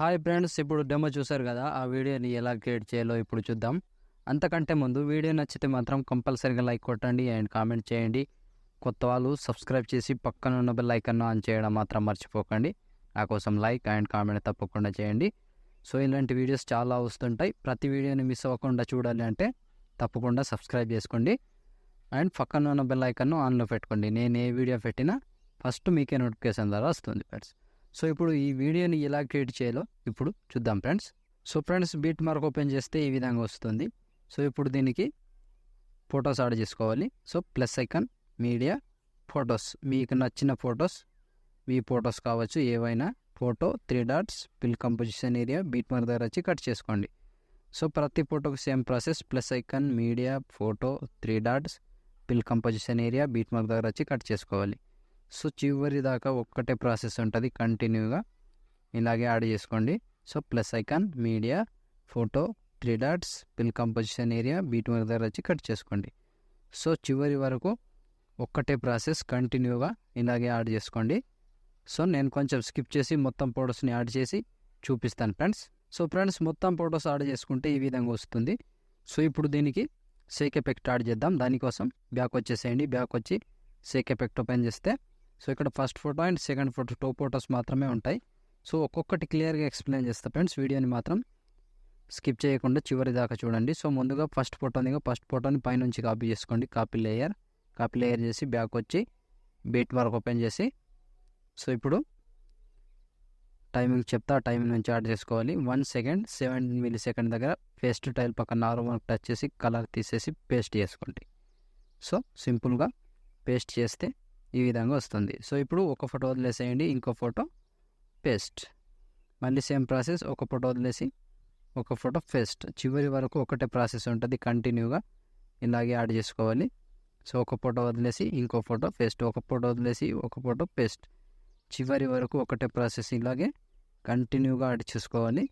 Hi friends, ఇప్పుడు demo చూసారు కదా. ఆ వీడియోని ఎలా క్రియేట్ చేయాలో ఇప్పుడు చూద్దాం. అంతకంటే ముందు వీడియో నచ్చితే మాత్రం కంపల్సరీగా లైక్ కొట్టండి అండ్ కామెంట్ చేయండి. కొత్త వాళ్ళు సబ్స్క్రైబ్ చేసి పక్కన ఉన్న బెల్ ఐకాన్ ఆన్ చేయడం మాత్రం మర్చిపోకండి. నా కోసం లైక్ అండ్ కామెంట్ తప్పకుండా చేయండి. సో ఇలాంటి వీడియోస్ చాలా వస్తుంటాయి. ప్రతి వీడియోని మిస్ అవ్వకుండా చూడాలి అంటే తప్పకుండా సబ్స్క్రైబ్ చేసుకోండి అండ్ పక్కన ఉన్న బెల్ ఐకాన్ ఆన్లో పెట్టుకోండి. నేను ఏ వీడియో పెట్టినా ఫస్ట్ మీకే నోటిఫికేషన్ ద్వారా వస్తుంది ఫ్రెండ్స్. సో ఇప్పుడు ఈ వీడియోని ఎలా క్రియేట్ చేయాలో ఇప్పుడు చూద్దాం friends. So friends, beat mark open చేస్తే ఈ విధంగా వస్తుంది. సో ఇప్పుడు దీనికి ఫొటోస్ యాడ్ చేసుకోవాలి. So plus icon, media, photos, మీకు నచ్చిన ఫొటోస్, మీ ఫొటోస్ కావచ్చు ఏవైనా ఫోటో, 3 డాట్స్, పిల్ కంపోజిషన్ ఏరియా, బీట్ మార్క్ దగ్గర వచ్చి కట్ చేసుకోండి. సో ప్రతి ఫోటోకి same process. Plus icon, media, photo, 3 dots, పిల్ కంపోజిషన్ ఏరియా, బీట్ మార్క్ దగ్గర వచ్చి కట్ చేసుకోవాలి. సో చివరి దాకా ఒక్కటే ప్రాసెస్ ఉంటుంది, కంటిన్యూగా ఇలాగే యాడ్ చేసుకోండి. So plus icon, media, photo, 3 dots, పిల్ కంపోజిషన్ ఏరియా, బీట్ మార్క్ దగ్గర వచ్చి కట్ చేసుకోండి. సో చివరి వరకు ఒక్కటే ప్రాసెస్, కంటిన్యూగా ఇలాగే యాడ్ చేసుకోండి. సో నేను కొంచెం స్కిప్ చేసి మొత్తం ఫొటోస్ని యాడ్ చేసి చూపిస్తాను ఫ్రెండ్స్. సో ఫ్రెండ్స్, మొత్తం ఫొటోస్ యాడ్ చేసుకుంటే ఈ విధంగా వస్తుంది. సో ఇప్పుడు దీనికి షేక్ ఎఫెక్ట్ యాడ్ చేద్దాం. దానికోసం బ్యాక్ వచ్చేసేయండి. బ్యాక్ వచ్చి షేక్ ఎఫెక్ట్ ఓపెన్ చేస్తే సో ఇక్కడ first photo and second photo 2 photos మాత్రమే ఉంటాయి. సో ఒక్కొక్కటి క్లియర్గా ఎక్స్ప్లెయిన్ చేస్తా ఫ్రెండ్స్. వీడియోని మాత్రం స్కిప్ చేయకుండా చివరి దాకా చూడండి. సో ముందుగా ఫస్ట్ ఫోటోని పైనుంచి కాపీ చేసుకోండి. కాపీ లేయర్ చేసి బ్యాక్ వచ్చి బీట్ మార్క్ ఓపెన్ చేసి సో ఇప్పుడు టైమింగ్ చెప్తా, టైమింగ్ నుంచి యాడ్ చేసుకోవాలి. 1 సెకండ్ 7 మిల్లీ సెకండ్ దగ్గర పేస్ట్ టైల్ పక్కన ఆరో మార్క్ టచ్ చేసి కలర్ తీసేసి పేస్ట్ చేసుకోండి. సో సింపుల్గా పేస్ట్ చేస్తే ఈ విధంగా వస్తుంది. సో ఇప్పుడు ఒక ఫోటో వదిలేసేయండి, ఇంకో ఫోటో పేస్ట్. మళ్ళీ సేమ్ ప్రాసెస్, ఒక ఫోటో వదిలేసి ఒక ఫోటో పేస్ట్. చివరి వరకు ఒకటే ప్రాసెస్ ఉంటుంది, కంటిన్యూగా ఇలాగే యాడ్ చేసుకోవాలి. సో ఒక ఫోటో వదిలేసి ఇంకో ఫోటో పేస్ట్, ఒక ఫోటో వదిలేసి ఒక ఫోటో పేస్ట్. చివరి వరకు ఒకటే ప్రాసెస్, ఇలాగే కంటిన్యూగా యాడ్ చేసుకోవాలి.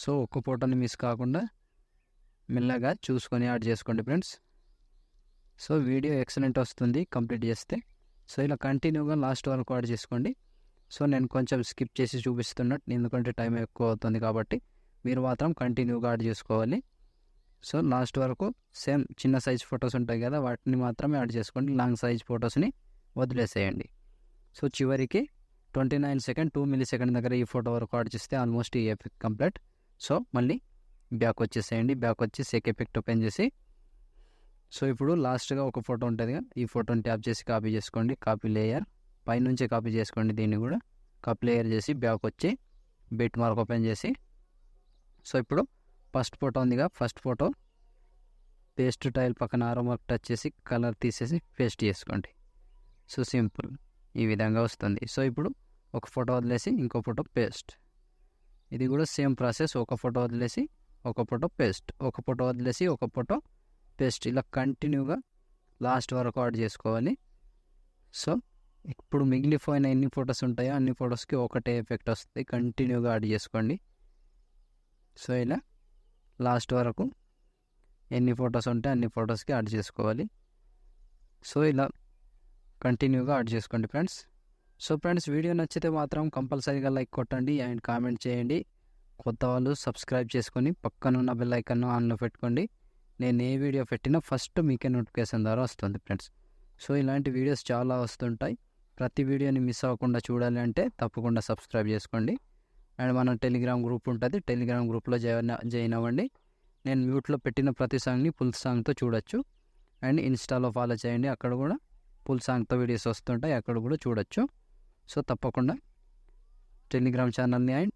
సో ఒక్క ఫోటోని మిస్ కాకుండా మెల్లగా చూసుకొని యాడ్ చేసుకోండి ఫ్రెండ్స్. సో వీడియో ఎక్సలెంట్ వస్తుంది కంప్లీట్ చేస్తే. సో ఇలా కంటిన్యూగా లాస్ట్ వరకు యాడ్ చేసుకోండి. సో నేను కొంచెం స్కిప్ చేసి చూపిస్తున్నట్టు, ఎందుకంటే టైం ఎక్కువ అవుతుంది కాబట్టి మీరు మాత్రం కంటిన్యూగా యాడ్ చేసుకోవాలి. సో లాస్ట్ వరకు సేమ్ చిన్న సైజ్ ఫొటోస్ ఉంటాయి కదా, వాటిని మాత్రమే యాడ్ చేసుకోండి. లాంగ్ సైజ్ ఫొటోస్ని వదిలేసేయండి. సో చివరికి 29 సెకండ్ 2 మిల్లీ సెకండ్ దగ్గర ఈ ఫోటో వరకు యాడ్ చేస్తే ఆల్మోస్ట్ ఈ ఎఫెక్ట్ కంప్లీట్. సో మళ్ళీ బ్యాక్ వచ్చేసేయండి. బ్యాక్ వచ్చి షేక్ ఎఫెక్ట్ ఓపెన్ చేసి సో ఇప్పుడు లాస్ట్గా ఒక ఫోటో ఉంటుంది కదా, ఈ ఫోటోని ట్యాప్ చేసి కాపీ చేసుకోండి. కాపీ లేయర్ పైనుంచి కాపీ చేసుకోండి. దీన్ని కూడా కాపీ లేయర్ చేసి బ్యాక్ వచ్చి బీట్ మార్క్ ఓపెన్ చేసి సో ఇప్పుడు ఫస్ట్ ఫోటో ఉందిగా, ఫస్ట్ ఫోటో పేస్ట్ టైల్ పక్కన ఆరో మార్క్ టచ్ చేసి కలర్ తీసేసి పేస్ట్ చేసుకోండి. సో సింపుల్ ఈ విధంగా వస్తుంది. సో ఇప్పుడు ఒక ఫోటో వదిలేసి ఇంకో ఫోటో పేస్ట్. ఇది కూడా సేమ్ ప్రాసెస్, ఒక ఫోటో వదిలేసి ఒక ఫోటో పేస్ట్, ఒక ఫోటో వదిలేసి ఒక ఫోటో పేస్ట్. ఇలా కంటిన్యూగా లాస్ట్ వరకు యాడ్ చేసుకోవాలి. సో ఇప్పుడు మిగిలిపోయిన ఎన్ని ఫొటోస్ ఉంటాయో అన్ని ఫొటోస్కి ఒకటే ఎఫెక్ట్ వస్తుంది, కంటిన్యూగా యాడ్ చేసుకోండి. సో ఇలా లాస్ట్ వరకు ఎన్ని ఫొటోస్ ఉంటే అన్ని ఫొటోస్కి యాడ్ చేసుకోవాలి. సో ఇలా కంటిన్యూగా యాడ్ చేసుకోండి ఫ్రెండ్స్. సో ఫ్రెండ్స్, వీడియో నచ్చితే మాత్రం కంపల్సరీగా లైక్ కొట్టండి అండ్ కామెంట్ చేయండి. కొత్త వాళ్ళు సబ్స్క్రైబ్ చేసుకొని పక్కన ఉన్న బెల్ ఐకాన్ ఆన్లో పెట్టుకోండి. నేను ఏ వీడియో పెట్టినా ఫస్ట్ మీకే నోటిఫికేషన్ ద్వారా వస్తుంది ఫ్రెండ్స్. సో ఇలాంటి వీడియోస్ చాలా వస్తుంటాయి. ప్రతి వీడియోని మిస్ అవ్వకుండా చూడాలి అంటే తప్పకుండా సబ్స్క్రైబ్ చేసుకోండి. అండ్ మన టెలిగ్రామ్ గ్రూప్ ఉంటుంది, టెలిగ్రామ్ గ్రూప్లో జాయిన్ అవ్వండి. నేను మ్యూట్లో పెట్టిన ప్రతి సాంగ్ని ఫుల్ సాంగ్తో చూడొచ్చు. అండ్ ఇన్స్టాలో ఫాలో చేయండి, అక్కడ కూడా ఫుల్ సాంగ్తో వీడియోస్ వస్తుంటాయి, అక్కడ కూడా చూడొచ్చు. సో తప్పకుండా టెలిగ్రామ్ ఛానల్ని అండ్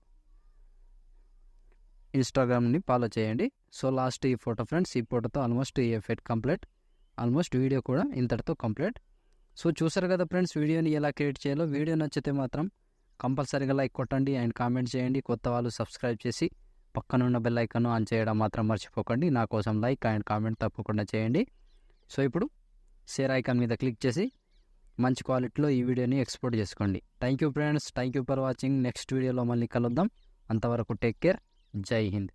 ఇన్స్టాగ్రామ్ని ఫాలో చేయండి. సో లాస్ట్ ఈ ఫోటో ఫ్రెండ్స్, ఈ ఫోటోతో ఆల్మోస్ట్ ఈ ఎఫెక్ట్ కంప్లీట్. ఆల్మోస్ట్ వీడియో కూడా ఇంతటితో కంప్లీట్. సో చూసారు కదా ఫ్రెండ్స్, వీడియోని ఎలా క్రియేట్ చేయాలో. వీడియో నచ్చితే మాత్రం కంపల్సరీగా లైక్ కొట్టండి అండ్ కామెంట్ చేయండి. కొత్త వాళ్ళు సబ్స్క్రైబ్ చేసి పక్కన ఉన్న బెల్ ఐకాన్ ఆన్ చేయడం మాత్రం మర్చిపోకండి. నా కోసం లైక్ అండ్ కామెంట్ తప్పకుండా చేయండి. సో ఇప్పుడు షేర్ ఐకాన్ మీద క్లిక్ చేసి మంచి క్వాలిటీలో ఈ వీడియోని ఎక్స్పోర్ట్ చేసుకోండి. Thank you friends, thank you for watching. Next వీడియోలో మళ్ళీ కలుద్దాం. అంతవరకు టేక్ కేర్. జై హింద్.